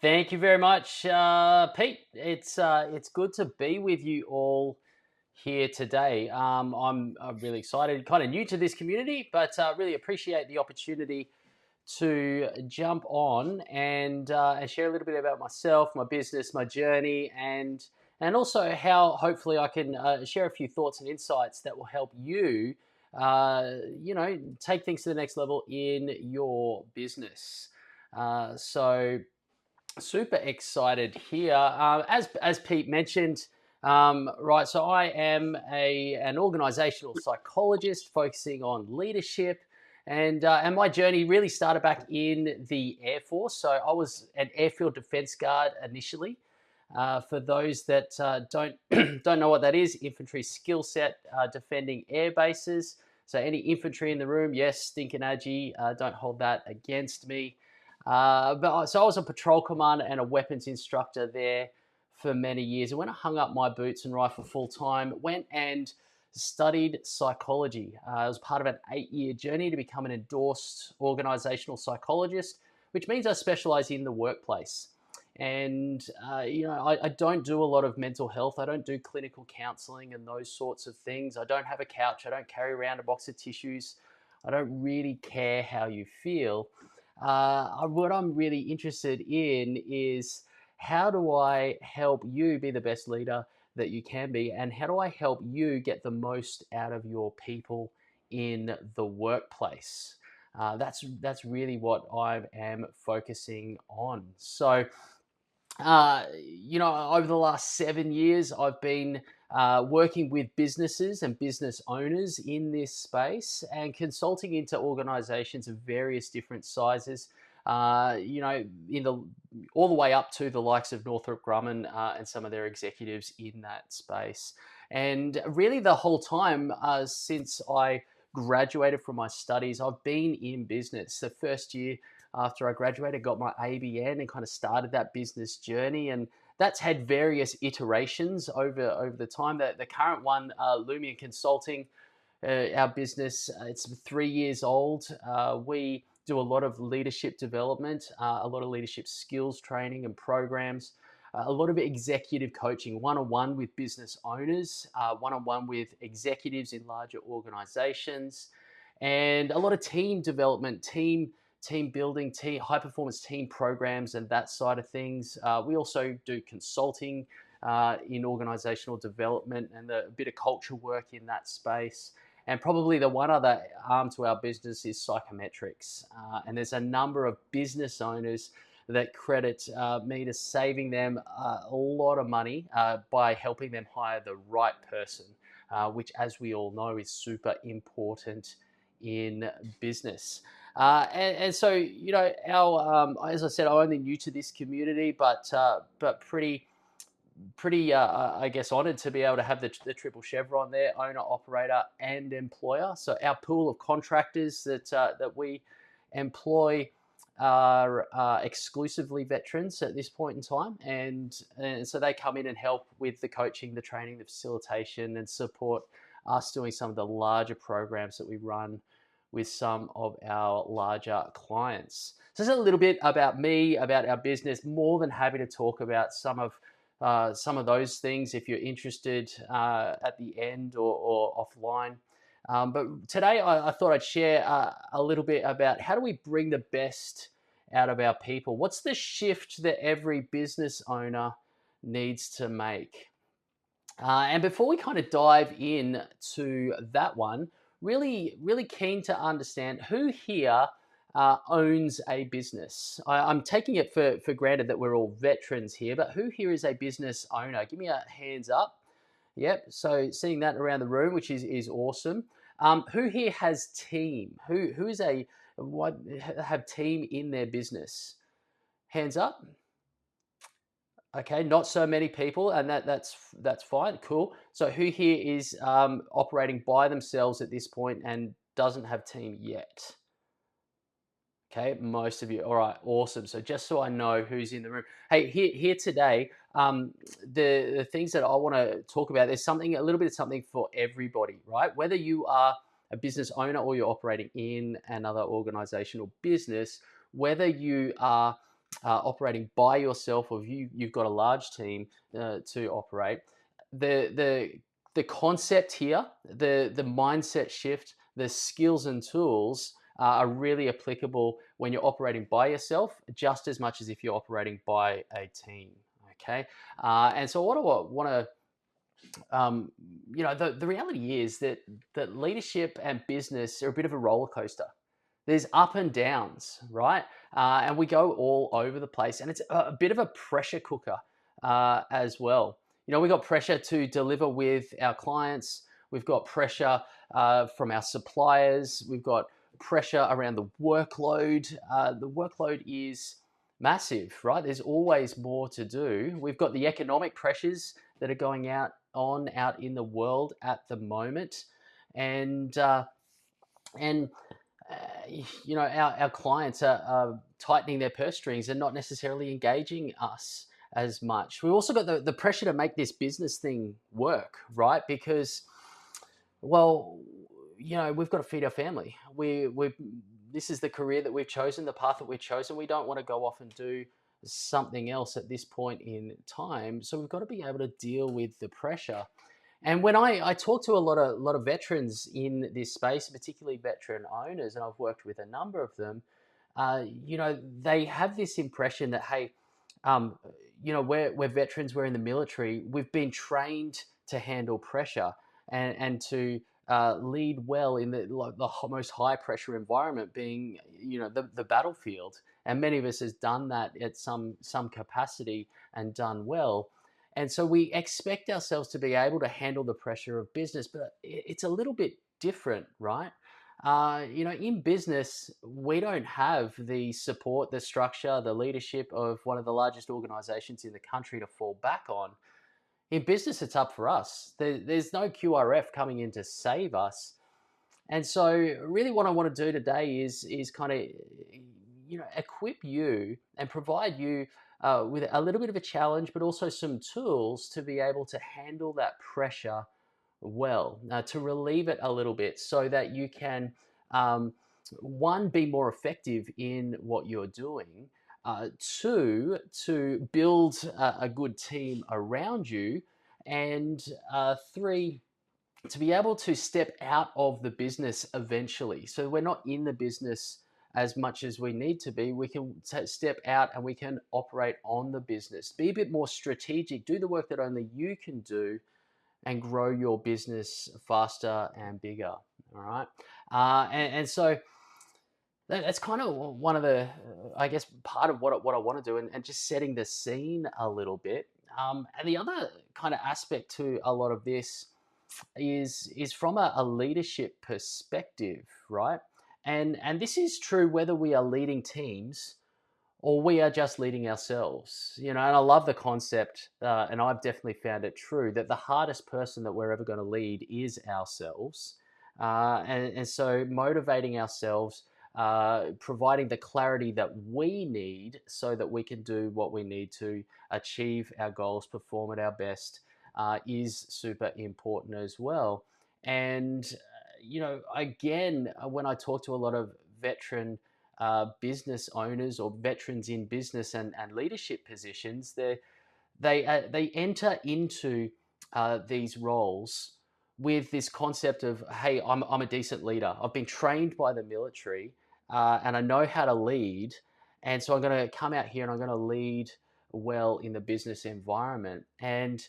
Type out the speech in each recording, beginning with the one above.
Thank you very much, Pete. It's good to be with you all here today. I'm really excited, kind of new to this community, but really appreciate the opportunity to jump on and share a little bit about myself, my business, my journey, and also how hopefully I can share a few thoughts and insights that will help you, take things to the next level in your business. So super excited here. As Pete mentioned, right. So I am an organisational psychologist focusing on leadership, and my journey really started back in the Air Force. So I was an airfield defence guard initially. For those that don't don't know what that is, infantry skill set defending air bases. So any infantry in the room, yes, stinking agi, don't hold that against me. So I was a patrol commander and a weapons instructor there for many years. And when I hung up my boots and rifle full time, went and studied psychology. It was part of an 8-year journey to become an endorsed organizational psychologist, which means I specialize in the workplace. And I don't do a lot of mental health. I don't do clinical counseling and those sorts of things. I don't have a couch. I don't carry around a box of tissues. I don't really care how you feel. What I'm really interested in is how do I help you be the best leader that you can be, and how do I help you get the most out of your people in the workplace? That's really what I am focusing on. So over the last 7 years, I've been working with businesses and business owners in this space and consulting into organizations of various different sizes, in the all the way up to the likes of Northrop Grumman and some of their executives in that space. And really, the whole time since I graduated from my studies, I've been in business. The first year after I graduated, got my ABN and kind of started that business journey. And that's had various iterations over the time. The current one, Lumion Consulting, our business, it's 3 years old. We do a lot of leadership development, a lot of leadership skills training and programs, a lot of executive coaching, one-on-one with business owners, one-on-one with executives in larger organizations, and a lot of team development, team building, high performance team programs, and that side of things. We also do consulting in organizational development and a bit of culture work in that space. And probably the one other arm to our business is psychometrics. And there's a number of business owners that credit me to saving them a lot of money by helping them hire the right person, which, as we all know, is super important in business. And so, our as I said, I'm only new to this community, but pretty, I guess, honoured to be able to have the triple chevron there: owner, operator, and employer. So our pool of contractors that we employ are exclusively veterans at this point in time, and so they come in and help with the coaching, the training, the facilitation, and support us doing some of the larger programs that we run with some of our larger clients. So this is a little bit about me, about our business. More than happy to talk about some of those things if you're interested at the end or offline. But today I thought I'd share a little bit about how do we bring the best out of our people. What's the shift that every business owner needs to make? And before we kind of dive in to that one, really keen to understand who here owns a business. I'm taking it for granted that we're all veterans here, but who here is a business owner? Give me a hands up. Yep, so seeing that around the room, which is awesome. Who here has team? Who is what have team in their business? Hands up. Okay, not so many people, and that's fine. Cool. So who here is operating by themselves at this point and doesn't have team yet? Okay, most of you. All right, awesome. So just so I know who's in the room. Hey, here today, the things that I want to talk about, there's a little bit of something for everybody, right? Whether you are a business owner or you're operating in another organizational business, whether you are operating by yourself, or if you've got a large team to operate, the concept here, the mindset shift, the skills and tools are really applicable when you're operating by yourself, just as much as if you're operating by a team. Okay, and so what do I want to the reality is that leadership and business are a bit of a roller coaster. There's up and downs, right? And we go all over the place, and it's a bit of a pressure cooker as well. We got pressure to deliver with our clients. We've got pressure from our suppliers. We've got pressure around the workload. The workload is massive, right? There's always more to do. We've got the economic pressures that are going out in the world at the moment, and and our clients are tightening their purse strings and not necessarily engaging us as much. We've also got the pressure to make this business thing work, right? Because, well, we've got to feed our family. This is the career that we've chosen, the path that we've chosen. We don't want to go off and do something else at this point in time. So we've got to be able to deal with the pressure. And when I talk to a lot of veterans in this space, particularly veteran owners, and I've worked with a number of them, they have this impression that, hey, we're veterans, we're in the military, we've been trained to handle pressure and to lead well in the most high pressure environment, being the battlefield. And many of us has done that at some capacity and done well. And so we expect ourselves to be able to handle the pressure of business, but it's a little bit different, right? In business, we don't have the support, the structure, the leadership of one of the largest organizations in the country to fall back on. In business, it's up for us. There's no QRF coming in to save us. And so really what I want to do today is kind of, equip you and provide you with a little bit of a challenge, but also some tools to be able to handle that pressure well, to relieve it a little bit so that you can, one, be more effective in what you're doing, two, to build a good team around you, and three, to be able to step out of the business eventually. So we're not in the business as much as we need to be. We can step out and we can operate on the business, be a bit more strategic, do the work that only you can do, and grow your business faster and bigger. All right. And so that's kind of one of the, I guess, part of what I want to do, and just setting the scene a little bit. And the other kind of aspect to a lot of this is from a leadership perspective, right? And this is true whether we are leading teams or we are just leading ourselves. And I love the concept, and I've definitely found it true, that the hardest person that we're ever going to lead is ourselves. And so motivating ourselves, providing the clarity that we need so that we can do what we need to achieve our goals, perform at our best, is super important as well. And, again, when I talk to a lot of veteran business owners or veterans in business and leadership positions, they enter into these roles with this concept of, hey, I'm a decent leader. I've been trained by the military, and I know how to lead. And so I'm going to come out here and I'm going to lead well in the business environment. And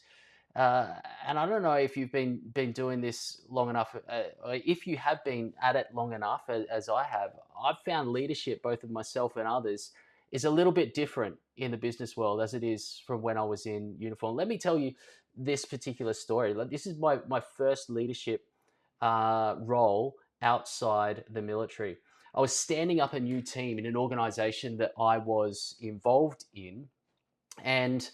I don't know if you've been doing this long enough, or if you have been at it long enough, as I have. I've found leadership, both of myself and others, is a little bit different in the business world as it is from when I was in uniform. Let me tell you this particular story. This is my first leadership role outside the military. I was standing up a new team in an organization that I was involved in, and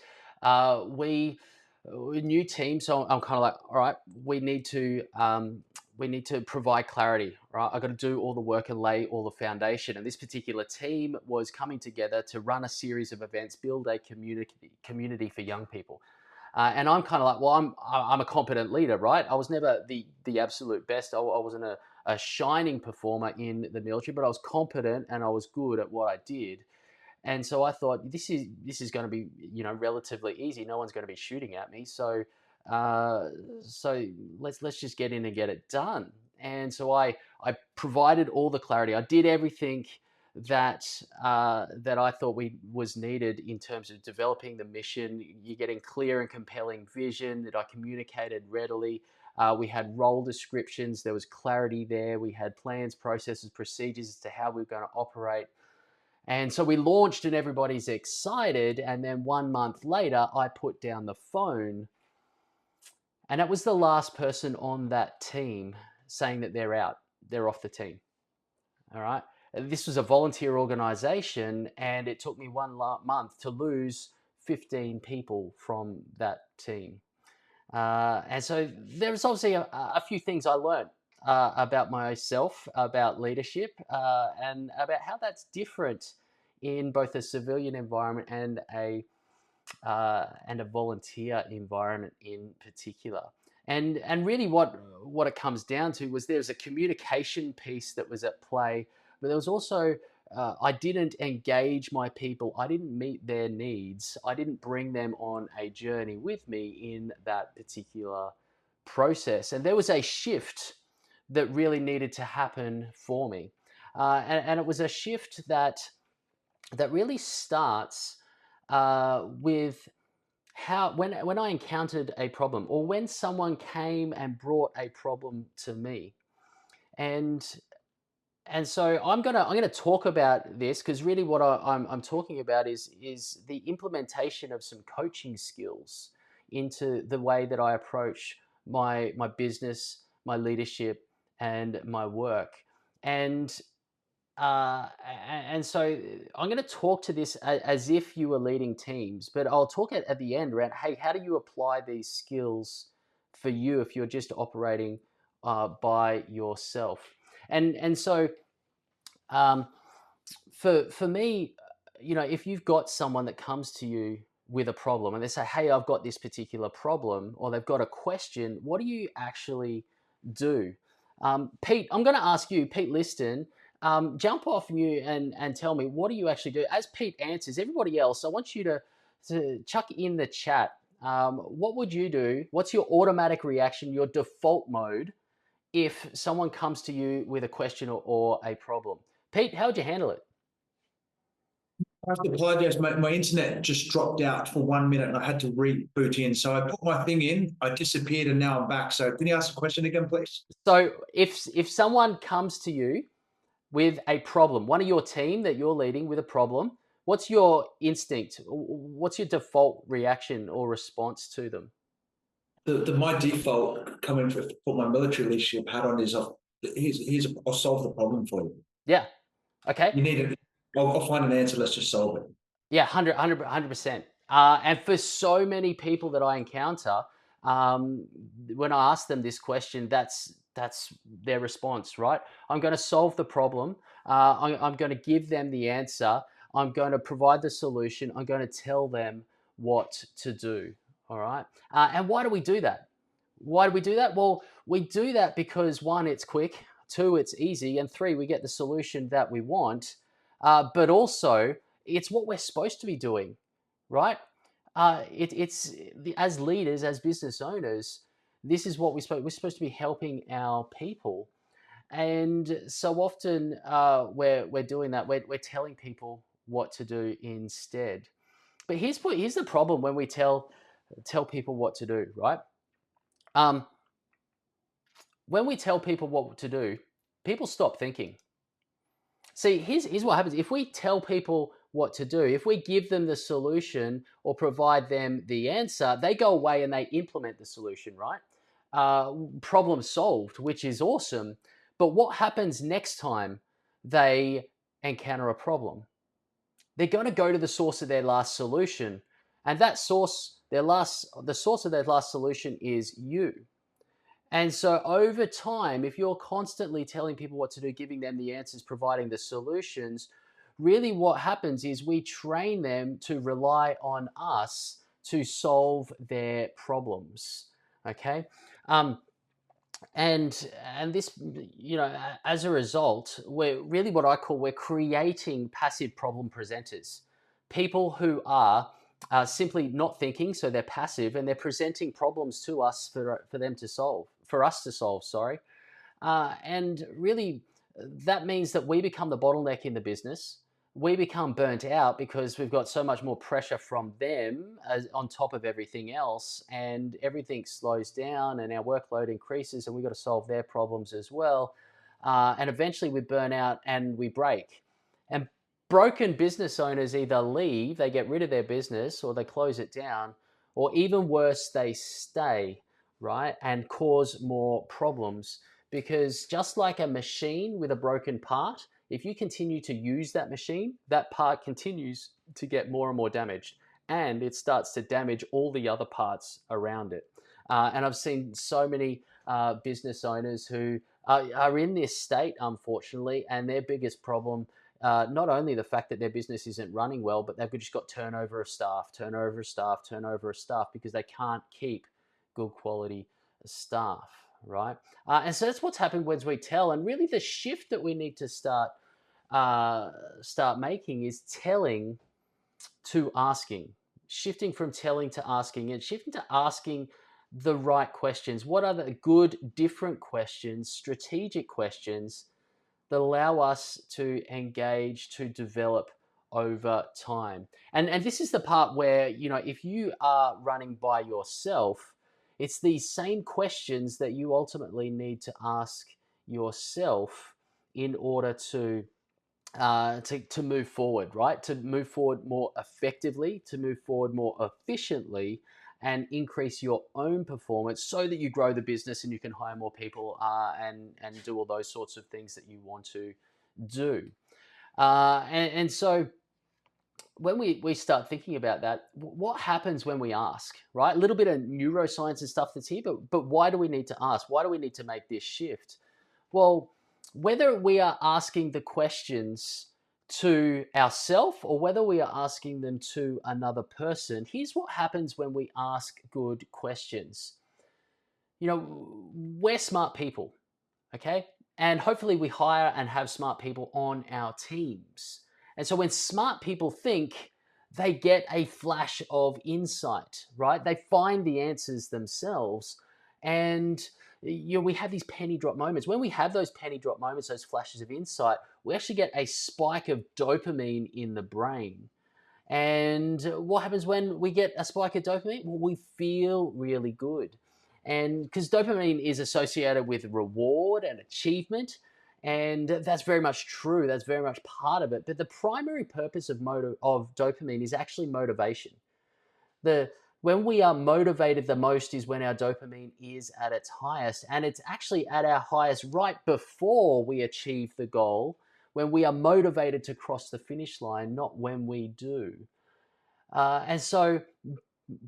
we new team. So I'm kind of like, all right, we need to provide clarity, right? I got to do all the work and lay all the foundation. And this particular team was coming together to run a series of events, build a community for young people. And I'm kind of like, well, I'm a competent leader, right? I was never the absolute best. I wasn't a shining performer in the military, but I was competent and I was good at what I did. And so I thought this is going to be, relatively easy. No one's going to be shooting at me. Uh, so let's just get in and get it done. And so I provided all the clarity. I did everything that I thought was needed in terms of developing the mission. You're getting clear and compelling vision that I communicated readily. We had role descriptions. There was clarity there. We had plans, processes, procedures as to how we were going to operate. And so we launched and everybody's excited. And then 1 month later, I put down the phone. And that was the last person on that team saying that they're out. They're off the team. All right. This was a volunteer organization, and it took me 1 month to lose 15 people from that team. And so there's obviously a few things I learned about myself, about leadership, and about how that's different in both a civilian environment and a volunteer environment in particular. And really what it comes down to was there's a communication piece that was at play, but there was also I didn't engage my people. I didn't meet their needs. I didn't bring them on a journey with me in that particular process. And there was a shift that really needed to happen for me. And it was a shift that really starts with how when I encountered a problem, or when someone came and brought a problem to me. And and so I'm gonna talk about this, because really what I'm talking about is the implementation of some coaching skills into the way that I approach my business, my leadership, and my work. And and so I'm going to talk to this as if you were leading teams, but I'll talk at the end around, hey, how do you apply these skills for you if you're just operating by yourself? And so um, for me, if you've got someone that comes to you with a problem and they say, hey, I've got this particular problem, or they've got a question, what do you actually do? Pete, I'm going to ask you, Pete Liston, jump off mute and tell me, what do you actually do? As Pete answers, everybody else, I want you to chuck in the chat. What would you do? What's your automatic reaction, your default mode, if someone comes to you with a question or a problem? Pete, how would you handle it? I have to apologise. My internet just dropped out for 1 minute and I had to reboot in. So I put my thing in, I disappeared, and now I'm back. So can you ask the question again, please? So if someone comes to you with a problem, one of your team that you're leading with a problem, what's your instinct? What's your default reaction or response to them? My default coming for put my military leadership hat on is I'll solve the problem for you. Yeah. Okay. You need it. I'll find an answer. Let's just solve it. Yeah, 100%. And for so many people that I encounter, um, when I ask them this question, that's their response, right? I'm going to solve the problem. I'm going to give them the answer. I'm going to provide the solution. I'm going to tell them what to do. All right. And why do we do that? Why do we do that? Well, we do that because one, it's quick. Two, it's easy. And three, we get the solution that we want. But also, it's what we're supposed to be doing, right? It's as leaders, as business owners, this is what we're supposed to be helping our people. And so often we're doing that. We're telling people what to do instead. But here's the problem when we tell people what to do, right? Um, when we tell people what to do, people stop thinking. See, here's what happens. If we tell people what to do, if we give them the solution or provide them the answer, they go away and they implement the solution, right? Problem solved, which is awesome. But what happens next time they encounter a problem? They're going to go to the source of their last solution. And that source, the source of their last solution is you. And so over time, if you're constantly telling people what to do, giving them the answers, providing the solutions, really what happens is we train them to rely on us to solve their problems. Okay. And this, as a result, we're really we're creating passive problem presenters. people who are simply not thinking, so they're passive, and they're presenting problems to us for them to solve, for us to solve, sorry. And really, that means that we become the bottleneck in the business. We become burnt out because we've got so much more pressure from them on top of everything else, and everything slows down, and our workload increases, and we've got to solve their problems as well. And eventually, we burn out and we break. And broken business owners either leave, they get rid of their business, or they close it down, or even worse, they stay, right, and cause more problems. Because just like a machine with a broken part, if you continue to use that machine, that part continues to get more and more damaged, and it starts to damage all the other parts around it. And I've seen so many business owners who are in this state, unfortunately, and their biggest problem, not only the fact that their business isn't running well, but they've just got turnover of staff, turnover of staff, turnover of staff, because they can't keep good quality staff, right? And so that's what's happened when we tell. And really, the shift that we need to start making is telling to asking, shifting from telling to asking, and shifting to asking the right questions. What are the good, different questions, strategic questions that allow us to engage, to develop over time? And this is the part where, if you are running by yourself, it's these same questions that you ultimately need to ask yourself in order to move forward, right? To move forward more effectively, to move forward more efficiently, and increase your own performance so that you grow the business and you can hire more people, and do all those sorts of things that you want to do. And so when we start thinking about that, what happens when we ask, right? A little bit of neuroscience and stuff that's here, but why do we need to ask? Why do we need to make this shift? Well, whether we are asking the questions to ourselves or whether we are asking them to another person, here's what happens when we ask good questions. We're smart people, okay? And hopefully we hire and have smart people on our teams. And so when smart people think, they get a flash of insight, right? They find the answers themselves. And we have these penny drop moments. When we have those penny drop moments, those flashes of insight, we actually get a spike of dopamine in the brain. And what happens when we get a spike of dopamine? Well, we feel really good. And because dopamine is associated with reward and achievement, and that's very much true. That's very much part of it. But the primary purpose of dopamine is actually motivation. When we are motivated the most is when our dopamine is at its highest, and it's actually at our highest right before we achieve the goal, when we are motivated to cross the finish line, not when we do. And so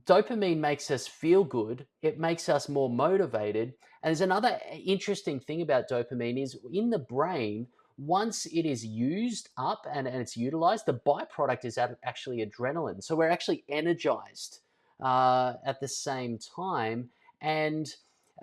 dopamine makes us feel good. It makes us more motivated. And there's another interesting thing about dopamine is in the brain, once it is used up and it's utilized, the byproduct is actually adrenaline. So we're actually energized at the same time. And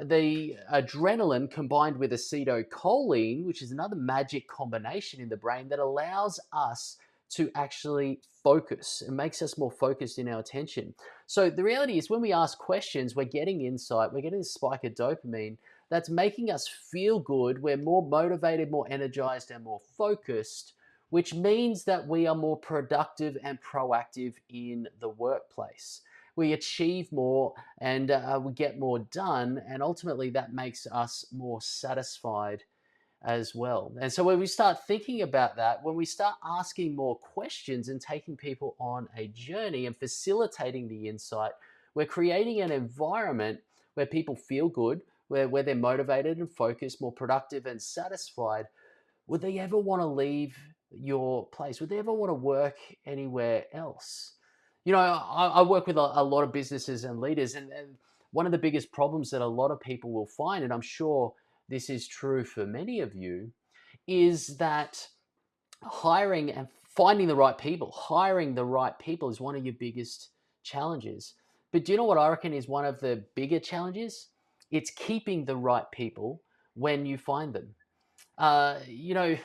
the adrenaline combined with acetylcholine, which is another magic combination in the brain that allows us to actually focus. It makes us more focused in our attention. So the reality is when we ask questions, we're getting insight, we're getting a spike of dopamine that's making us feel good. We're more motivated, more energized, and more focused, which means that we are more productive and proactive in the workplace. We achieve more and we get more done, and ultimately that makes us more satisfied as well. And so when we start thinking about that, when we start asking more questions and taking people on a journey and facilitating the insight, we're creating an environment where people feel good, where they're motivated and focused, more productive and satisfied. Would they ever want to leave your place? Would they ever want to work anywhere else? I work with a lot of businesses and leaders, and one of the biggest problems that a lot of people will find, and I'm sure this is true for many of you, is that hiring and finding the right people, hiring the right people is one of your biggest challenges. But do you know what I reckon is one of the bigger challenges? It's keeping the right people when you find them. Uh, you know,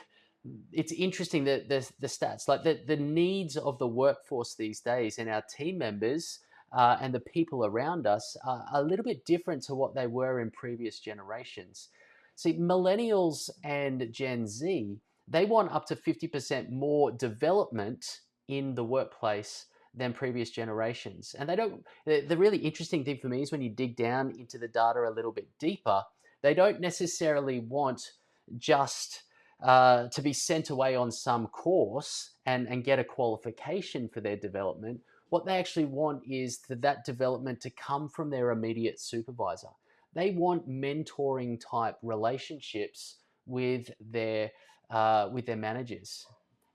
it's interesting that the stats, like the needs of the workforce these days and our team members and the people around us are a little bit different to what they were in previous generations. See, millennials and Gen Z, they want up to 50% more development in the workplace than previous generations. And they don't, the really interesting thing for me is when you dig down into the data a little bit deeper, they don't necessarily want just to be sent away on some course and get a qualification for their development. What they actually want is for that development to come from their immediate supervisor. They want mentoring type relationships with their managers.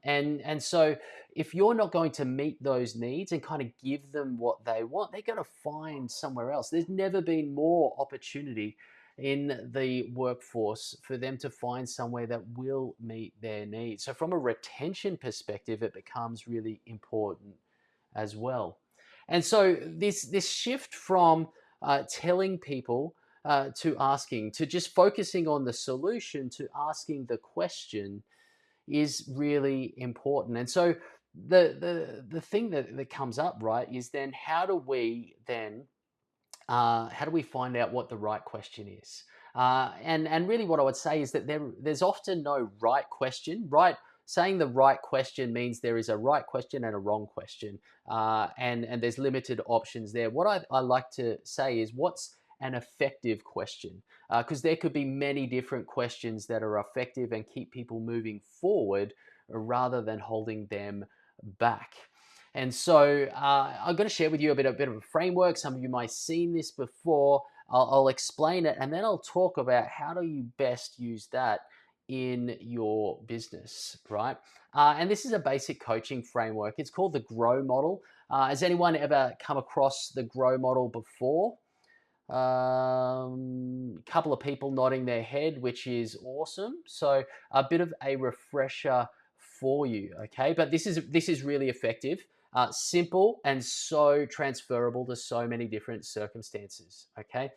And so if you're not going to meet those needs and kind of give them what they want, they're going to find somewhere else. There's never been more opportunity in the workforce for them to find somewhere that will meet their needs. So from a retention perspective, it becomes really important as well. And so this shift from telling people to asking, to just focusing on the solution, to asking the question is really important. And so the thing that comes up, right, is then how do we find out what the right question is? And really what I would say is that there's often no right question. Saying the right question means there is a right question and a wrong question, and there's limited options there. What I like to say is, what's an effective question? Because there could be many different questions that are effective and keep people moving forward rather than holding them back. And so I'm going to share with you a bit of a framework. Some of you might have seen this before. I'll explain it, and then I'll talk about how do you best use that in your business, right? And this is a basic coaching framework. It's called the GROW model. Has anyone ever come across the GROW model before? Couple of people nodding their head, which is awesome. So a bit of a refresher for you, okay? But this is really effective, simple, and so transferable to so many different circumstances, okay?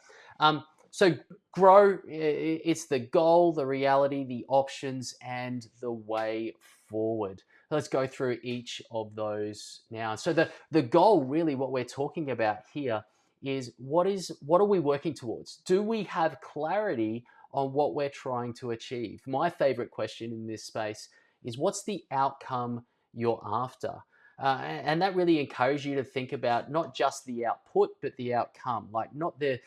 So grow, it's the goal, the reality, the options, and the way forward. Let's go through each of those now. So the goal, really, what we're talking about here is what are we working towards? Do we have clarity on what we're trying to achieve? My favorite question in this space is, what's the outcome you're after? And that really encourages you to think about not just the output, but the outcome. Like not the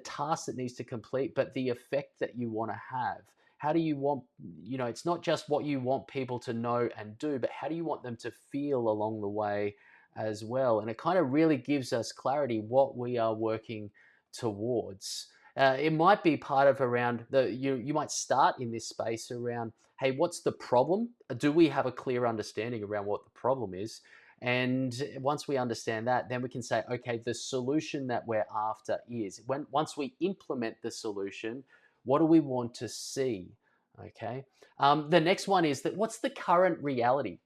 task that needs to complete, but the effect that you want to have. How do you want, it's not just what you want people to know and do, but how do you want them to feel along the way as well? And it kind of really gives us clarity what we are working towards. It might be part of around you might start in this space around, hey, what's the problem? Do we have a clear understanding around what the problem is? And once we understand that, then we can say, okay, the solution that we're after is, once we implement the solution, what do we want to see? Okay. The next one is that, what's the current reality?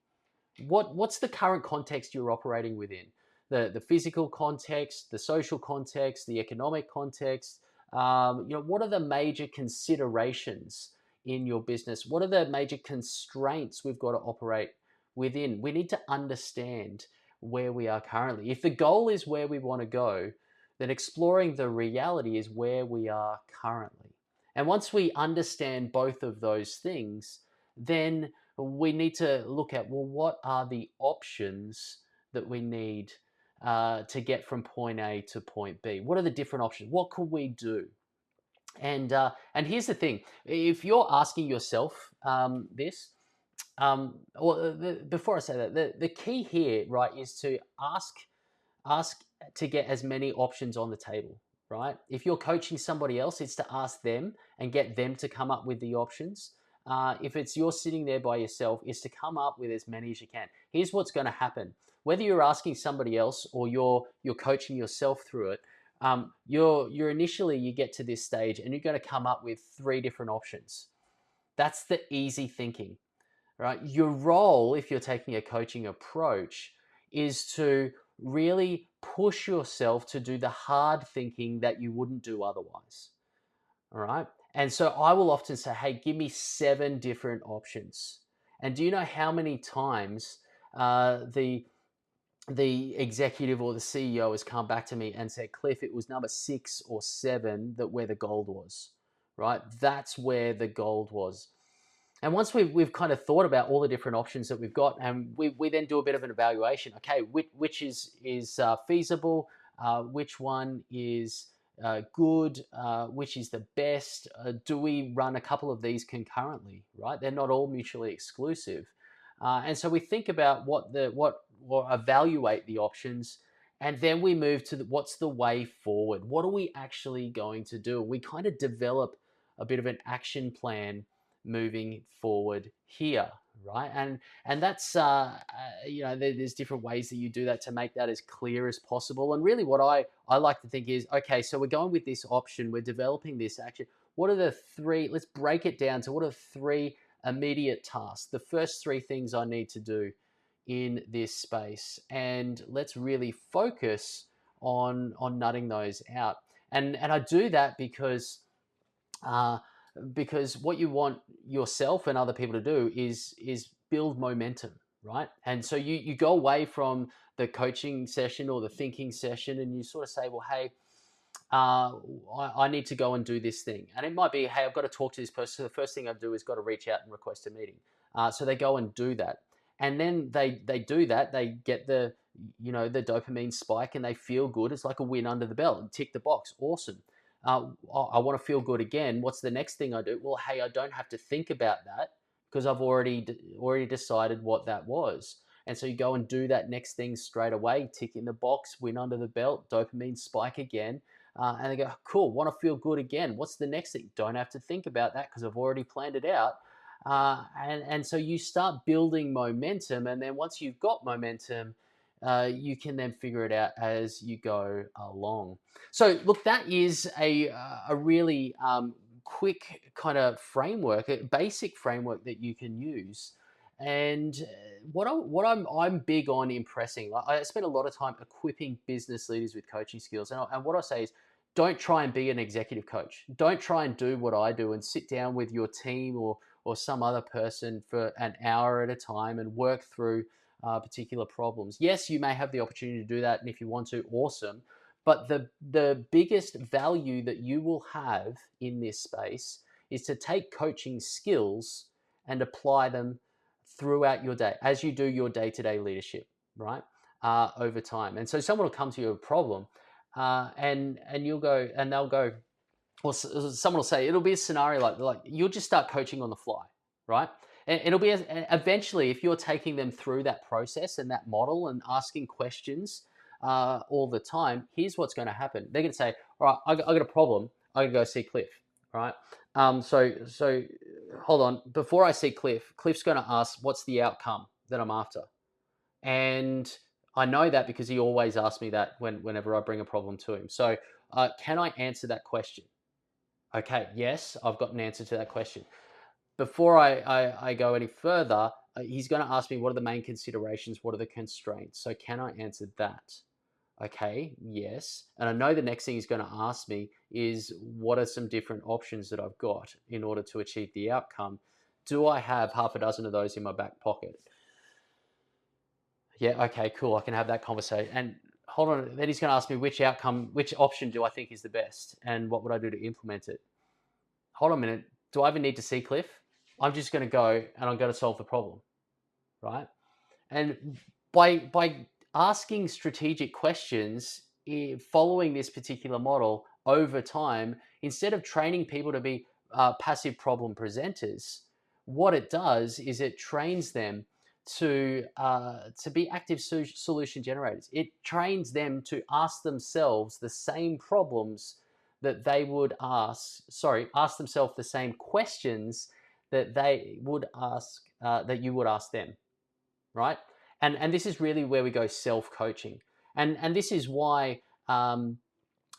What's the current context you're operating within? The physical context, the social context, the economic context. What are the major considerations in your business? What are the major constraints we've got to operate within? We need to understand where we are currently. If the goal is where we want to go, then exploring the reality is where we are currently. And once we understand both of those things, then we need to look at, well, what are the options that we need to get from point A to point B? What are the different options? What could we do? And here's the thing: if you're asking yourself this, before I say that, the key here, right, is to ask to get as many options on the table, right? If you're coaching somebody else, it's to ask them and get them to come up with the options. If it's you're sitting there by yourself, is to come up with as many as you can. Here's what's going to happen: whether you're asking somebody else or you're coaching yourself through it, you're initially, you get to this stage and you're going to come up with 3 different options. That's the easy thinking, right? Your role, if you're taking a coaching approach, is to really push yourself to do the hard thinking that you wouldn't do otherwise. All right. And so I will often say, hey, give me 7 different options. And do you know how many times the executive or the CEO has come back to me and said, Cliff, it was number 6 or 7 that where the gold was, right? That's where the gold was. And once we've kind of thought about all the different options that we've got, and we then do a bit of an evaluation. Okay, which is feasible, which one is good, which is the best? Do we run a couple of these concurrently? Right, they're not all mutually exclusive, and so we think about what or evaluate the options, and then we move to what's the way forward. What are we actually going to do? We kind of develop a bit of an action plan moving forward here, right? And that's there's different ways that you do that to make that as clear as possible. And really what I like to think is, okay, so we're going with this option, we're developing this action. What are the 3, let's break it down to what are 3 immediate tasks, the first 3 things I need to do in this space, and let's really focus on nutting those out. And I do that uh, because what you want yourself and other people to do is build momentum, right? And so you go away from the coaching session or the thinking session, and you sort of say, well, hey, I need to go and do this thing. And it might be, hey, I've got to talk to this person. So the first thing I do is got to reach out and request a meeting. So they go and do that. And then they do that. They get the dopamine spike, and they feel good. It's like a win under the belt. Tick the box. Awesome. I want to feel good again. What's the next thing I do? Well, hey, I don't have to think about that because I've already decided what that was. And so you go and do that next thing straight away, tick in the box, win under the belt, dopamine spike again. And they go, cool, want to feel good again. What's the next thing? Don't have to think about that because I've already planned it out. And so you start building momentum. And then once you've got momentum, you can then figure it out as you go along. So look, that is a really quick kind of framework, a basic framework that you can use. And I'm big on impressing. I spend a lot of time equipping business leaders with coaching skills, and what I say is, don't try and be an executive coach. Don't try and do what I do and sit down with your team or some other person for an hour at a time and work through particular problems. Yes, you may have the opportunity to do that, and if you want to, awesome. But the biggest value that you will have in this space is to take coaching skills and apply them throughout your day as you do your day-to-day leadership, right? Over time. And so someone will come to you with a problem, and you'll go, and they'll go, or someone will say, it'll be a scenario like you'll just start coaching on the fly, right? And it'll be eventually, if you're taking them through that process and that model and asking questions all the time, here's what's going to happen. They're going to say, all right, I got a problem. I got to go see Cliff, right? So hold on. Before I see Cliff, Cliff's going to ask, what's the outcome that I'm after? And I know that because he always asks me that whenever I bring a problem to him. So can I answer that question? Okay, yes, I've got an answer to that question. Before I go any further, he's going to ask me, what are the main considerations? What are the constraints? So can I answer that? Okay, yes. And I know the next thing he's going to ask me is, what are some different options that I've got in order to achieve the outcome? Do I have half a dozen of those in my back pocket? Yeah, okay, cool. I can have that conversation. And hold on, then he's going to ask me which option do I think is the best, and what would I do to implement it? Hold on a minute. Do I even need to see Cliff? I'm just going to go and I'm going to solve the problem, right? And by asking strategic questions, following this particular model over time, instead of training people to be passive problem presenters, what it does is it trains them to be active solution generators. It trains them to ask themselves the same problems that they would ask themselves the same questions that they would ask that you would ask them, right? And this is really where we go self-coaching, and this is why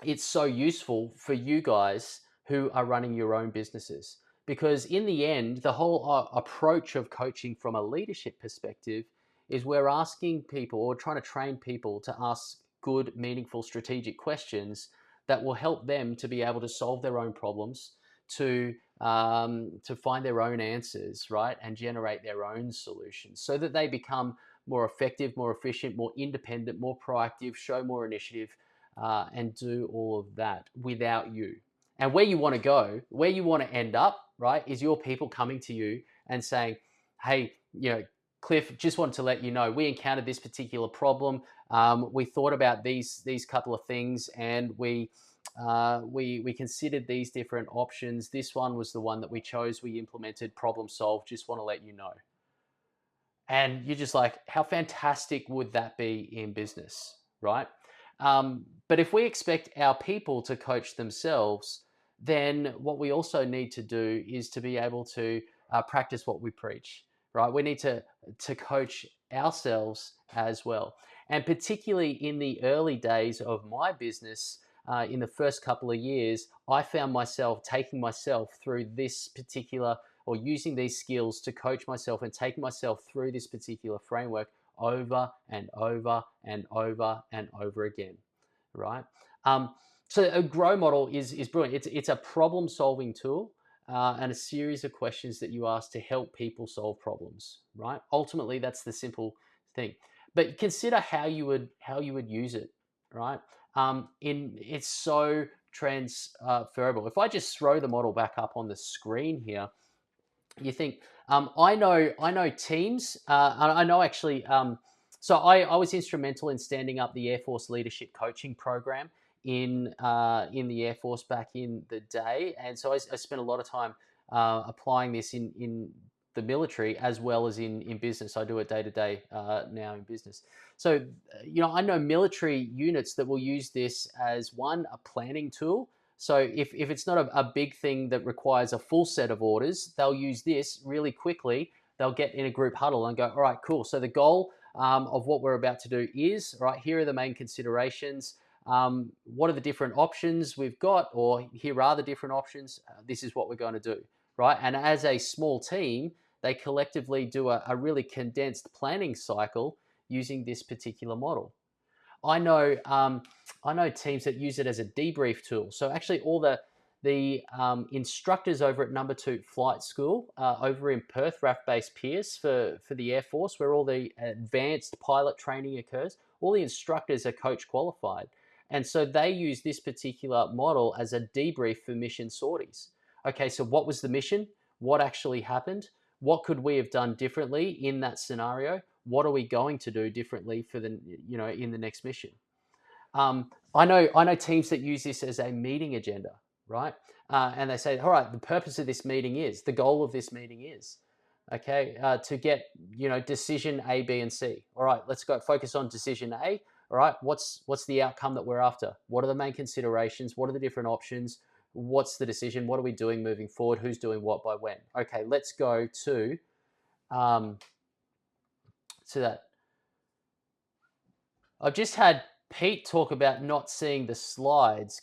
it's so useful for you guys who are running your own businesses, because in the end, the whole approach of coaching from a leadership perspective is we're asking people, or trying to train people to ask good, meaningful, strategic questions that will help them to be able to solve their own problems, to find their own answers, right, and generate their own solutions, so that they become more effective, more efficient, more independent, more proactive, show more initiative, and do all of that without you. And where you want to go, where you want to end up, right, is your people coming to you and saying, hey, Cliff, just wanted to let you know we encountered this particular problem. We thought about these couple of things, and we considered these different options. This one was the one that we chose. We implemented, problem solved. Just want to let you know. And you're just like, how fantastic would that be in business, right? But if we expect our people to coach themselves, then what we also need to do is to be able to practice what we preach, right? We need to coach ourselves as well. And particularly in the early days of my business, in the first couple of years, I found myself taking myself through this particular, or using these skills to coach myself and taking myself through this particular framework over and over and over and over again, right? So a grow model is brilliant. It's a problem solving tool, and a series of questions that you ask to help people solve problems, right? Ultimately, that's the simple thing. But consider how you would use it, right? It's so transferable. If I just throw the model back up on the screen here, you think, I know teams. I know actually. So I was instrumental in standing up the Air Force Leadership Coaching Program in the Air Force back in the day, and so I spent a lot of time applying this in the military as well as in business. I do it day to day now in business. So I know military units that will use this as a planning tool. So if it's not a big thing that requires a full set of orders, they'll use this really quickly. They'll get in a group huddle and go, all right, cool. So the goal of what we're about to do is, right, here are the main considerations. What are the different options we've got? Or here are the different options. This is what we're going to do, right? And as a small team, they collectively do a really condensed planning cycle using this particular model. I know teams that use it as a debrief tool. So actually, all the instructors over at Number 2 Flight School over in Perth, RAF Base Pearce for the Air Force, where all the advanced pilot training occurs, all the instructors are coach qualified. And so they use this particular model as a debrief for mission sorties. Okay, so what was the mission? What actually happened? What could we have done differently in that scenario? What are we going to do differently for in the next mission? I know teams that use this as a meeting agenda, right? And they say, all right, the purpose of this meeting is, the goal of this meeting is, okay, to get decision A, B, and C. All right, let's go focus on decision A. All right, what's the outcome that we're after? What are the main considerations? What are the different options? What's the decision? What are we doing moving forward? Who's doing what by when? Okay, let's go to that. I've just had Pete talk about not seeing the slides.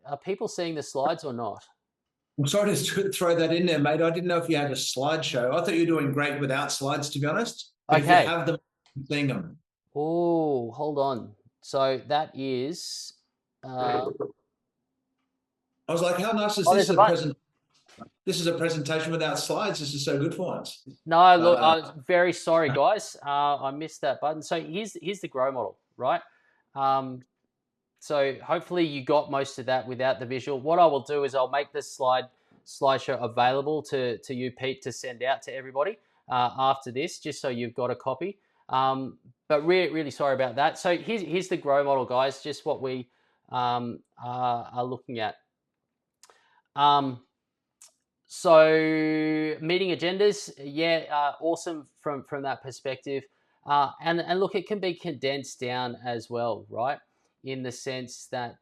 Are people seeing the slides or not? I'm sorry to throw that in there, mate. I didn't know if you had a slideshow. I thought you were doing great without slides, to be honest. But okay. If you have them, I'm seeing them. Oh, hold on. So that is. I was like, how nice is this? This is a presentation without slides. This is so good for us. No, look, I'm very sorry, guys. I missed that button. So here's the grow model, right? So hopefully you got most of that without the visual. What I will do is I'll make this slideshow available to you, Pete, to send out to everybody after this, just so you've got a copy. But really sorry about that. So here's the grow model, guys. Just what we are looking at. So meeting agendas, awesome from that perspective. And look, it can be condensed down as well, right? In the sense that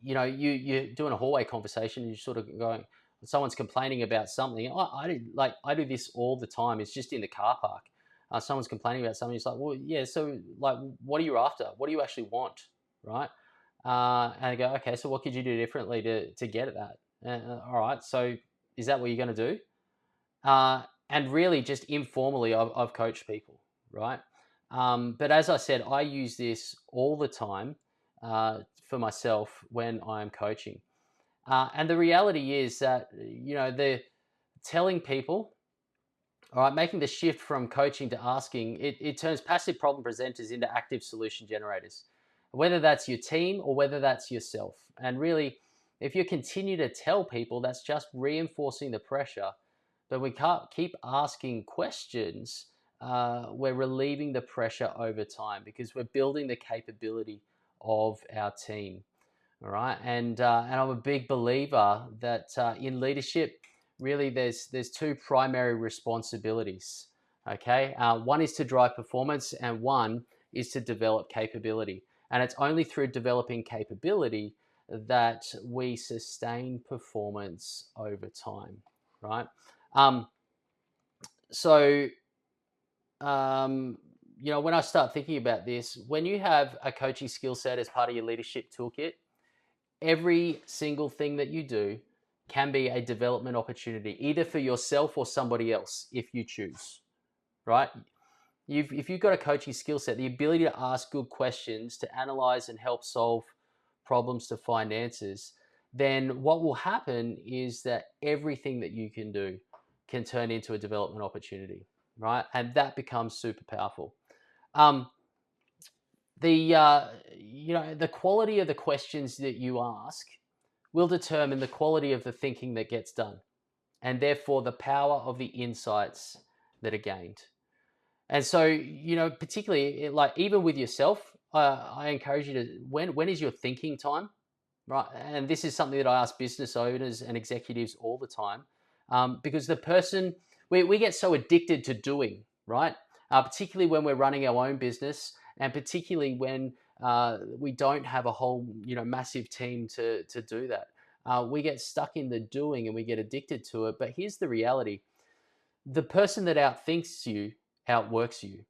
you're doing a hallway conversation and you're sort of going, someone's complaining about something. I do this all the time. It's just in the car park. Someone's complaining about something. It's like, well, yeah. So like, what are you after? What do you actually want, right? And I go, okay. So what could you do differently to get at that? All right. So is that what you're going to do? And really, just informally, I've coached people, right? But as I said, I use this all the time for myself when I'm coaching. And the reality is that, the telling people, all right, making the shift from coaching to asking, it turns passive problem presenters into active solution generators, whether that's your team or whether that's yourself. And really, if you continue to tell people, that's just reinforcing the pressure. But we can't keep asking questions. We're relieving the pressure over time because we're building the capability of our team. All right, and I'm a big believer that in leadership, really, there's two primary responsibilities. Okay, one is to drive performance, and one is to develop capability. And it's only through developing capability that we sustain performance over time. Right. Um, so when I start thinking about this, when you have a coaching skill set as part of your leadership toolkit, every single thing that you do can be a development opportunity, either for yourself or somebody else, if you choose, right? If you've got a coaching skill set, the ability to ask good questions, to analyze and help solve problems, to find answers, then what will happen is that everything that you can do can turn into a development opportunity, right? And that becomes super powerful. Um, the quality of the questions that you ask will determine the quality of the thinking that gets done, and therefore the power of the insights that are gained. And so, particularly like even with yourself, I encourage you to, when is your thinking time, right? And this is something that I ask business owners and executives all the time, because we get so addicted to doing, right? Particularly when we're running our own business, and particularly when we don't have a whole, massive team to do that. We get stuck in the doing and we get addicted to it. But here's the reality: the person that outthinks you outworks you,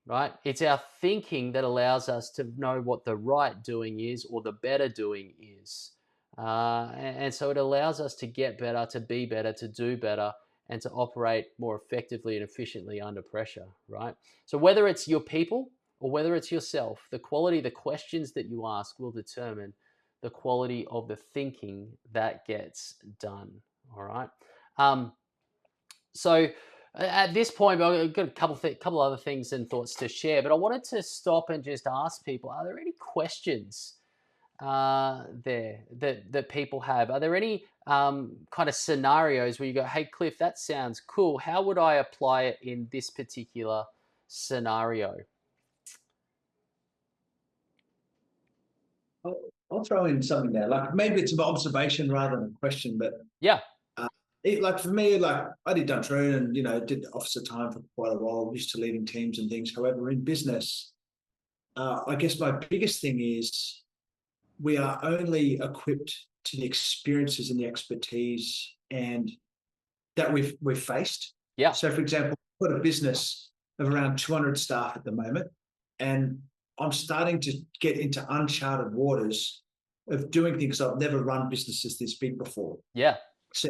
right? It's our thinking that allows us to know what the right doing is or the better doing is. And so it allows us to get better, to be better, to do better, and to operate more effectively and efficiently under pressure, right? So whether it's your people or whether it's yourself, the quality of the questions that you ask will determine the quality of the thinking that gets done, all right? So at this point, I've got a couple other things and thoughts to share, but I wanted to stop and just ask people: are there any questions there that people have? Are there any kind of scenarios where you go, "Hey, Cliff, that sounds cool. How would I apply it in this particular scenario?" I'll throw in something there. Like maybe it's an observation rather than a question, but Yeah, uh, like for me, like I did Duntroon and did officer time for quite a while, used to leading teams and things. However, in business, I guess my biggest thing is we are only equipped to the experiences and the expertise and that we've faced. yeah, So, for example, I've got a business of around 200 staff at the moment, and I'm starting to get into uncharted waters of doing things. I've never run businesses this big before. yeah, So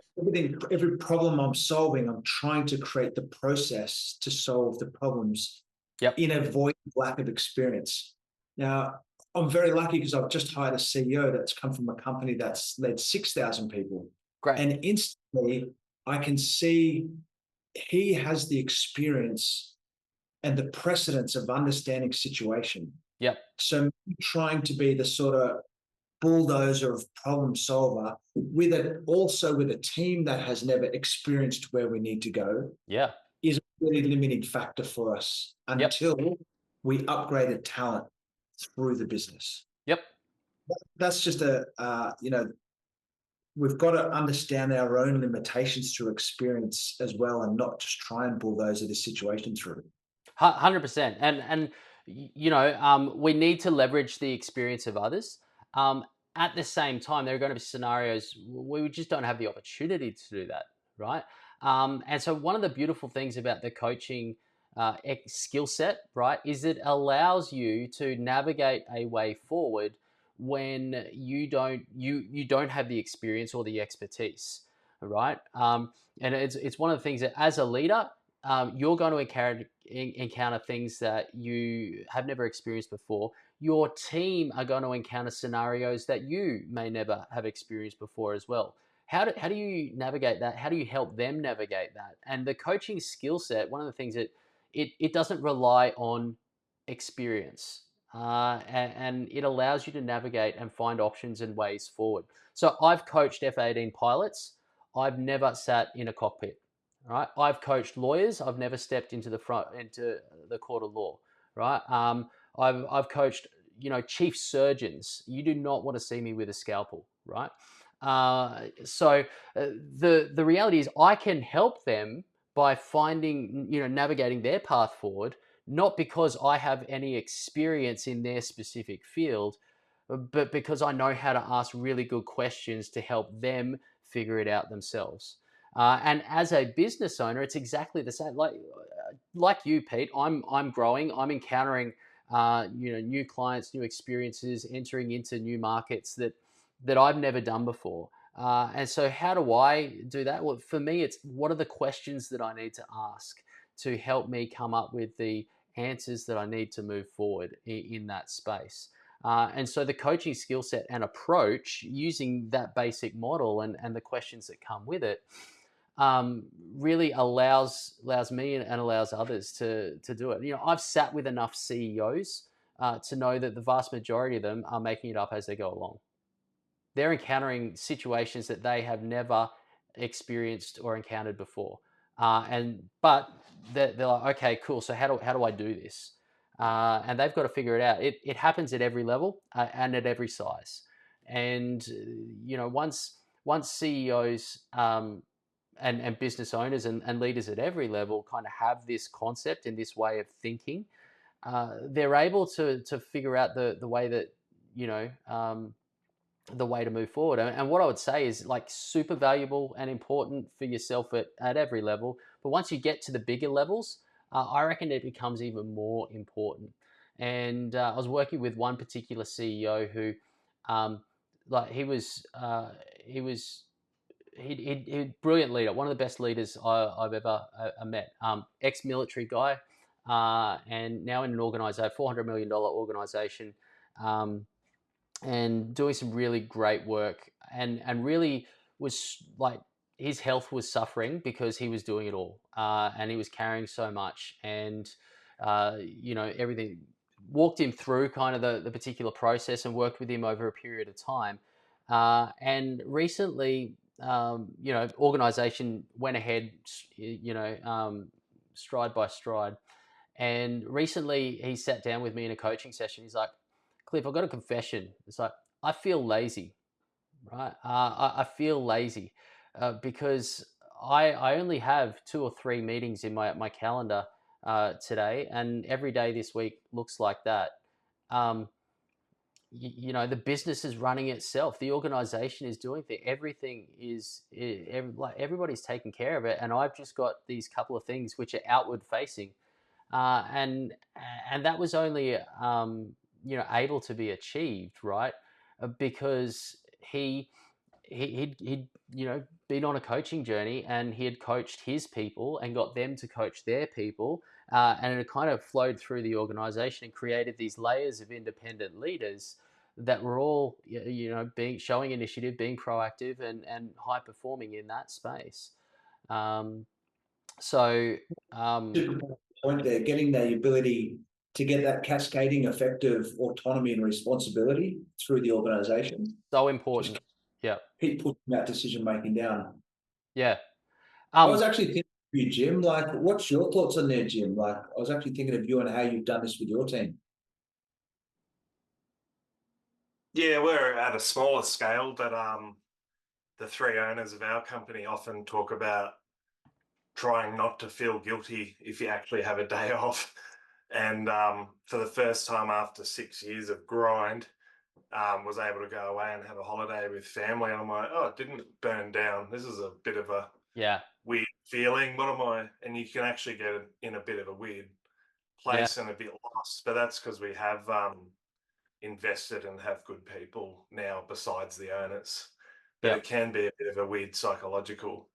every problem I'm solving, I'm trying to create the process to solve the problems yep, in a void of lack of experience. Now, I'm very lucky because I've just hired a CEO that's come from a company that's led 6,000 people. great, And instantly, I can see he has the experience and the precedence of understanding situation. yep, So trying to be the sort of bulldozer of problem solver with it, also with a team that has never experienced where we need to go, yeah, is a really limiting factor for us yep, until we upgraded talent through the business. yep. That's just we've got to understand our own limitations through experience as well, and not just try and bulldozer the situation through. 100%. And we need to leverage the experience of others. At the same time, there are going to be scenarios where we just don't have the opportunity to do that, right? And so one of the beautiful things about the coaching skill set, right, is it allows you to navigate a way forward when you don't have the experience or the expertise, right? And it's one of the things that as a leader, you're going to encounter things that you have never experienced before. Your team are going to encounter scenarios that you may never have experienced before as well. How do you navigate that? How do you help them navigate that? And the coaching skill set, one of the things that it doesn't rely on experience, and it allows you to navigate and find options and ways forward. So I've coached F-18 pilots. I've never sat in a cockpit. Right. I've coached lawyers. I've never stepped into the court of law. Right. I've coached chief surgeons. You do not want to see me with a scalpel. Right. So the reality is I can help them by finding navigating their path forward, not because I have any experience in their specific field, but because I know how to ask really good questions to help them figure it out themselves. And as a business owner, it's exactly the same. Like you, Pete, I'm growing. I'm encountering new clients, new experiences, entering into new markets that I've never done before. And so, how do I do that? Well, for me, it's what are the questions that I need to ask to help me come up with the answers that I need to move forward in that space. And so the coaching skill set and approach using that basic model and the questions that come with it really allows me and allows others to do it. I've sat with enough CEOs to know that the vast majority of them are making it up as they go along. They're encountering situations that they have never experienced or encountered before. But they're like, okay, cool. So how do I do this? And they've got to figure it out. It happens at every level and at every size. And once CEOs and business owners and leaders at every level kind of have this concept and this way of thinking, they're able to figure out the way that you know the way to move forward. And what I would say is like super valuable and important for yourself at every level. But once you get to the bigger levels, I reckon it becomes even more important. And I was working with one particular CEO who, like, he brilliant leader, one of the best leaders I've ever met. Ex-military guy, and now in an organization, $400 million organization. And doing some really great work and really was like his health was suffering because he was doing it all and he was carrying so much and everything walked him through kind of the particular process and worked with him over a period of time and recently organization went ahead stride by stride and recently he sat down with me in a coaching session. He's like, Cliff, I've got a confession. It's like, I feel lazy, right? I feel lazy because I only have 2 or 3 meetings in my calendar today, and every day this week looks like that. Um, the business is running itself. The organization is doing things. Everything like everybody's taking care of it, and I've just got these couple of things which are outward facing and that was only able to be achieved right because he'd been on a coaching journey and he had coached his people and got them to coach their people and it kind of flowed through the organization and created these layers of independent leaders that were all being showing initiative, being proactive and high performing in that space. um, so um, Super point there, getting the ability to get that cascading effect of autonomy and responsibility through the organization. So Just important. Yeah. keep pushing that decision making down. Yeah. I was Um, actually thinking of you, Jim. Like, what's your thoughts on there, Jim? Like, I was actually thinking of you and how you've done this with your team. Yeah, we're at a smaller scale, but the three owners of our company often talk about trying not to feel guilty if you actually have a day off. And for the first time after 6 years of grind, was able to go away and have a holiday with family. And I'm like, oh, it didn't burn down. This is a bit of a yeah. weird feeling. What am I? And you can actually get in a bit of a weird Yeah. place and a bit lost. But that's because we have invested and have good people now besides the owners. But Yeah. it can be a bit of a weird psychological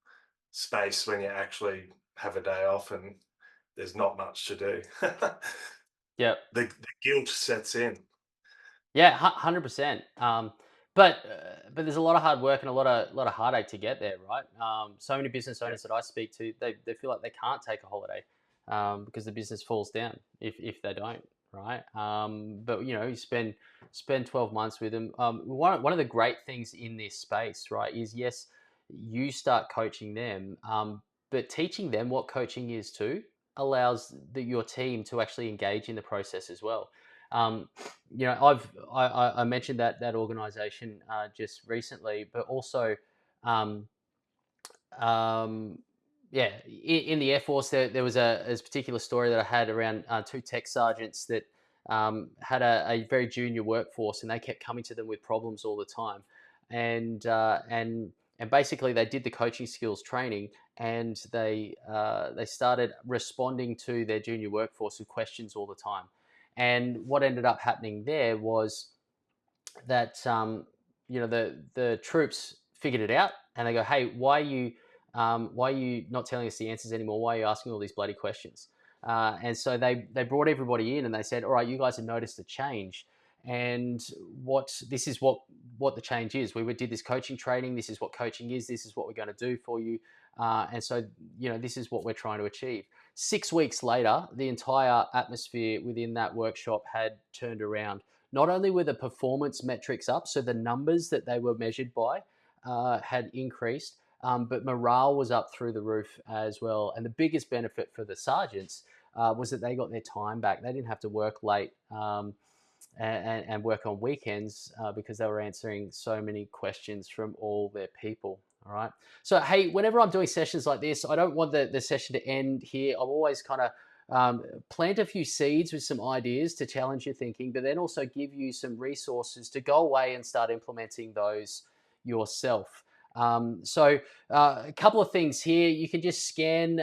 space when you actually have a day off and there's not much to do. Yeah. The guilt sets in. Yeah, 100%. But there's a lot of hard work and a lot of heartache to get there, right? So many business Yeah. owners that I speak to, they feel like they can't take a holiday because the business falls down if they don't, right? But you spend 12 months with them. One of the great things in this space, right, is yes, you start coaching them, but teaching them what coaching is too allows your team to actually engage in the process as well. Um, I mentioned that organization just recently, but also, um, um, yeah, in the Air Force, there was a particular story that I had around two tech sergeants that had a very junior workforce, and they kept coming to them with problems all the time, and uh, and and basically they did the coaching skills training, and they started responding to their junior workforce with questions all the time, and what ended up happening there was that the troops figured it out, and they go, "Hey, why are you not telling us the answers anymore? Why are you asking all these bloody questions?" And so they brought everybody in, and they said, "All right, you guys have noticed a change, and what the change is. We did this coaching training. This is what coaching is. This is what we're going to do for you, and so this is what we're trying to achieve." 6 weeks later, the entire atmosphere within that workshop had turned around. Not only were the performance metrics up, so the numbers that they were measured by had increased, but morale was up through the roof as well. And the biggest benefit for the sergeants was that they got their time back. They didn't have to work late and work on weekends because they were answering so many questions from all their people. All right. So, hey, whenever I'm doing sessions like this, I don't want the session to end here. I'm always kind of plant a few seeds with some ideas to challenge your thinking, but then also give you some resources to go away and start implementing those yourself. A couple of things here. You can just scan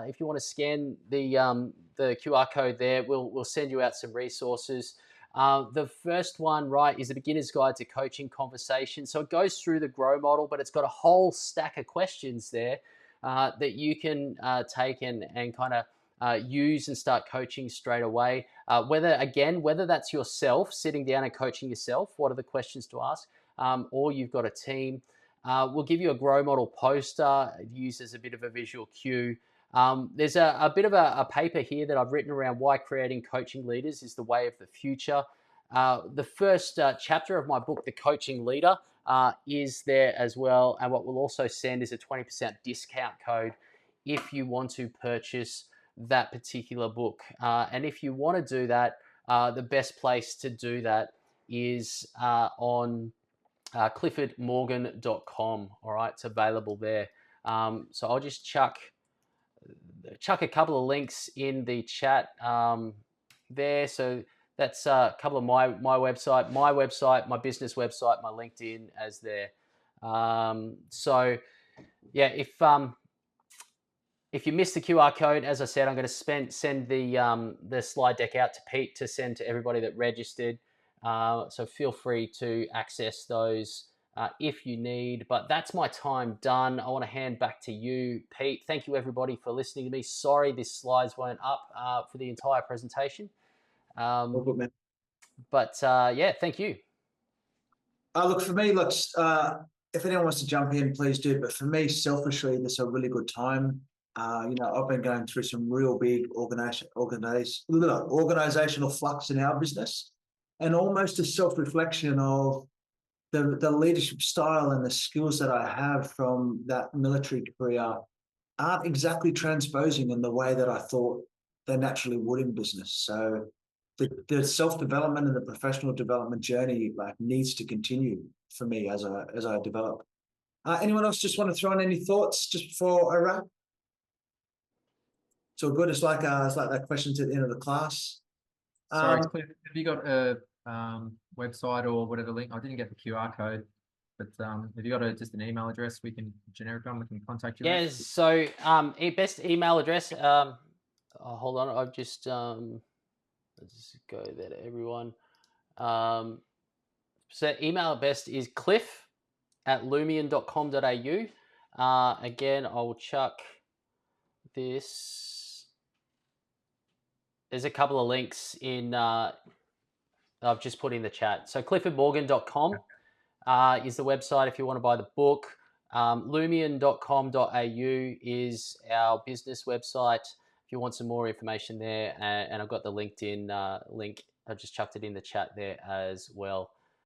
if you want to scan the QR code there. We'll send you out some resources. The first one, right, is a beginner's guide to coaching conversation. So it goes through the GROW model, but it's got a whole stack of questions there that you can take and kind of use and start coaching straight away. Whether that's yourself sitting down and coaching yourself, what are the questions to ask, or you've got a team. We'll give you a GROW model poster used as a bit of a visual cue. There's a bit of a paper here that I've written around why creating coaching leaders is the way of the future. The first chapter of my book, The Coaching Leader, is there as well. And what we'll also send is a 20% discount code if you want to purchase that particular book. And if you want to do that, the best place to do that is on cliffordmorgan.com. All right, it's available there. So I'll just chuck a couple of links in the chat there. So that's a couple of my website, my business website, my LinkedIn as there. So yeah, if you missed the QR code, as I said, I'm going to send the slide deck out to Pete to send to everybody that registered. So feel free to access those if you need. But that's my time done. I want to hand back to you, Pete. Thank you, everybody, for listening to me. Sorry these slides weren't up for the entire presentation. All good, man. But yeah, thank you. Look, for me, if anyone wants to jump in, please do. But for me, selfishly, this is a really good time. I've been going through some real big organizational flux in our business, and almost a self-reflection of the leadership style and the skills that I have from that military career aren't exactly transposing in the way that I thought they naturally would in business. So the self-development and the professional development journey needs to continue for me as I develop. Anyone else just want to throw in any thoughts just before I wrap? So good. It's like that question at the end of the class. Sorry, Cliff, have you got a website or whatever link? I didn't get the QR code, but have you got just an email address we can generic on? We can contact you. Yeah. So best email address. Hold on. I've just let's just go there to everyone. So email best is cliff@lumion.com.au. Again, I'll chuck this there's a couple of links in. I've just put in the chat. So cliffordmorgan.com is the website if you want to buy the book. Lumion.com.au is our business website if you want some more information there. And I've got the LinkedIn link. I've just chucked it in the chat there as well.